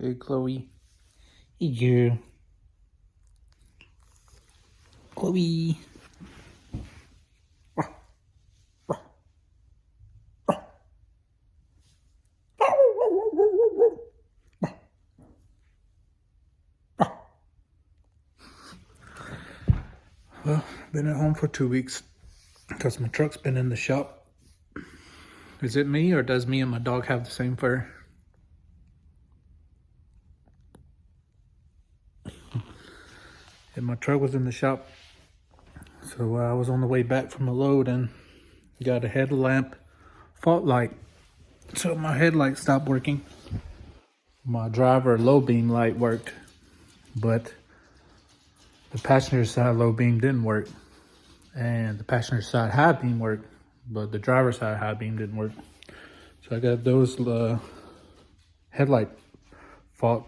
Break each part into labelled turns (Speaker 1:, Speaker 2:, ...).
Speaker 1: Hey, Chloe. Hey, girl. Chloe. Well, been at home for 2 weeks because my truck's been in the shop. Is it me, or does me and my dog have the same fur? And my truck was in the shop, so I was on the way back from a load and got a headlamp fault light. So my headlight stopped working. My driver low beam light worked, but the passenger side low beam didn't work. And the passenger side high beam worked, but the driver's side high beam didn't work. So I got those headlight fault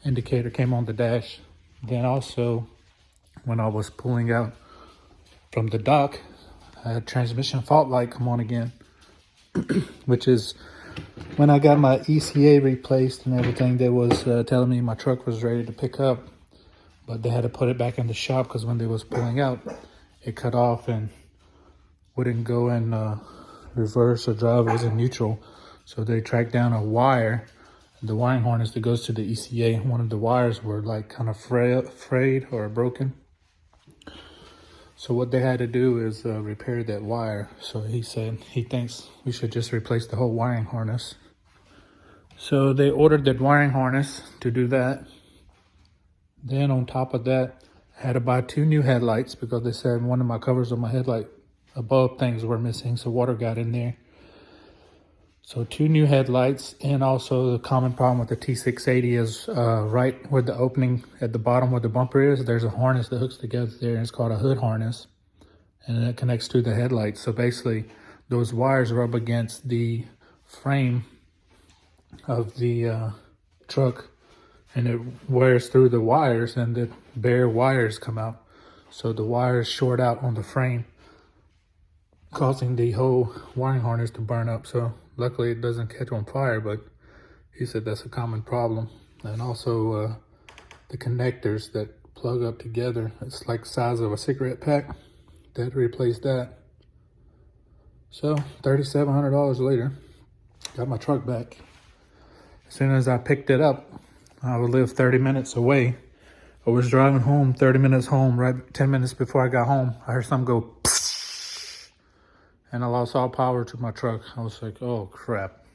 Speaker 1: indicator came on the dash. Then also, when I was pulling out from the dock, I had transmission fault light come on again, which is when I got my ECA replaced and everything. They was telling me my truck was ready to pick up, but they had to put it back in the shop because when they was pulling out, it cut off and wouldn't go in reverse or drive. It was in neutral. So they tracked down a wire, the wiring harness that goes to the ECA. One of the wires were like kind of frayed or broken. So what they had to do is repair that wire. So he said he thinks we should just replace the whole wiring harness. So they ordered that wiring harness to do that. Then on top of that, I had to buy 2 new headlights because they said one of my covers on my headlight above things were missing, so water got in there. So 2 new headlights, and also the common problem with the T680 is right where the opening at the bottom where the bumper is, there's a harness that hooks together there, and it's called a hood harness, and it connects to the headlights. So basically, those wires rub against the frame of the truck, and it wears through the wires, and the bare wires come out. So the wires short out on the frame, causing the whole wiring harness to burn up. So luckily it doesn't catch on fire, but he said that's a common problem. And also the connectors that plug up together, it's like the size of a cigarette pack. They had to replace that. So $3,700 later, got my truck back. As soon as I picked it up, I would live 30 minutes away. I was driving home, 30 minutes home, right 10 minutes before I got home, I heard something go psst, and I lost all power to my truck. I was like, oh crap.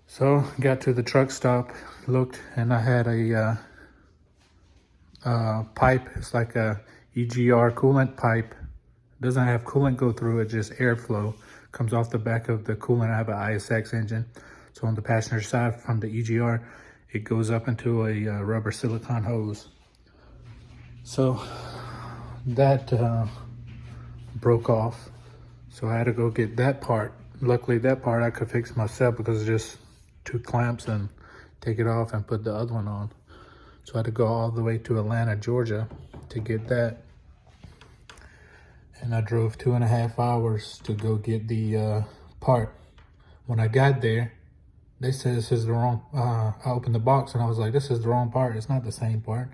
Speaker 1: So got to the truck stop, looked, and I had a pipe. It's like a EGR coolant pipe. It doesn't have coolant go through it, just airflow. Comes off the back of the coolant. I have an ISX engine. So on the passenger side from the EGR, it goes up into a rubber silicone hose. So that broke off. So I had to go get that part. Luckily that part I could fix myself because it's just 2 clamps and take it off and put the other one on. So I had to go all the way to Atlanta, Georgia to get that. And I drove 2.5 hours to go get the part. When I got there, they said this is the wrong, I opened the box and I was like, this is the wrong part. It's not the same part.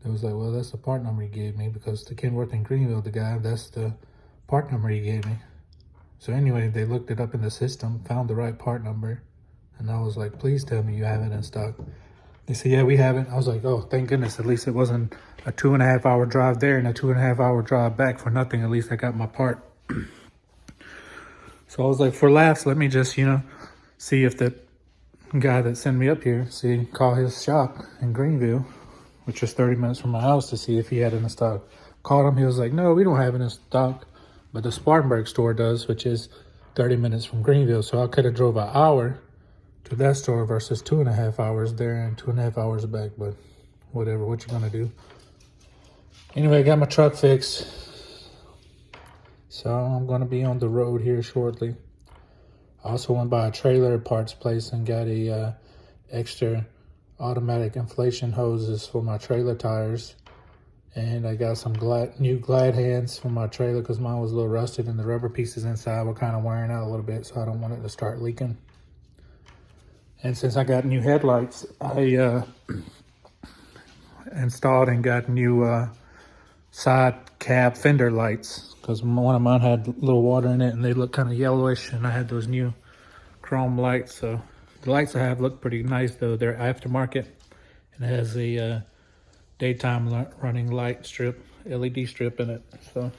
Speaker 1: They was like, well, that's the part number you gave me, because the Kenworth in Greenville, the guy, that's the part number he gave me. So anyway, they looked it up in the system, found the right part number. And I was like, please tell me you have it in stock. They said, yeah, we have it. I was like, oh, thank goodness. At least it wasn't a 2.5 hour drive there and a 2.5 hour drive back for nothing. At least I got my part. So I was like, for laughs, let me just, see if the guy that sent me up here, call his shop in Greenville, which is 30 minutes from my house, to see if he had it in stock. Called him, he was like, no, we don't have it in stock, but the Spartanburg store does, which is 30 minutes from Greenville. So I could have drove an hour to that store versus 2.5 hours there and 2.5 hours back, but whatever, what you gonna do? Anyway, I got my truck fixed. So I'm gonna be on the road here shortly. I also went by a trailer parts place and got a extra automatic inflation hoses for my trailer tires. And I got some new glide hands for my trailer because mine was a little rusted and the rubber pieces inside were kind of wearing out a little bit, so I don't want it to start leaking. And since I got new headlights, I installed and got new side cab fender lights, because one of mine had a little water in it and they look kind of yellowish, and I had those new chrome lights. So the lights I have look pretty nice, though. They're aftermarket, and it has a daytime running light strip, LED strip in it. So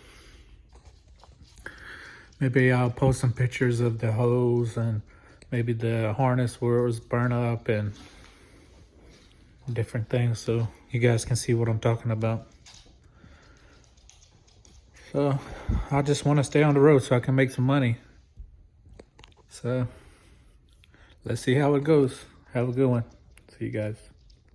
Speaker 1: maybe I'll post some pictures of the hose and maybe the harness where it was burned up and different things, so you guys can see what I'm talking about. So I just want to stay on the road so I can make some money. So let's see how it goes. Have a good one. See you guys.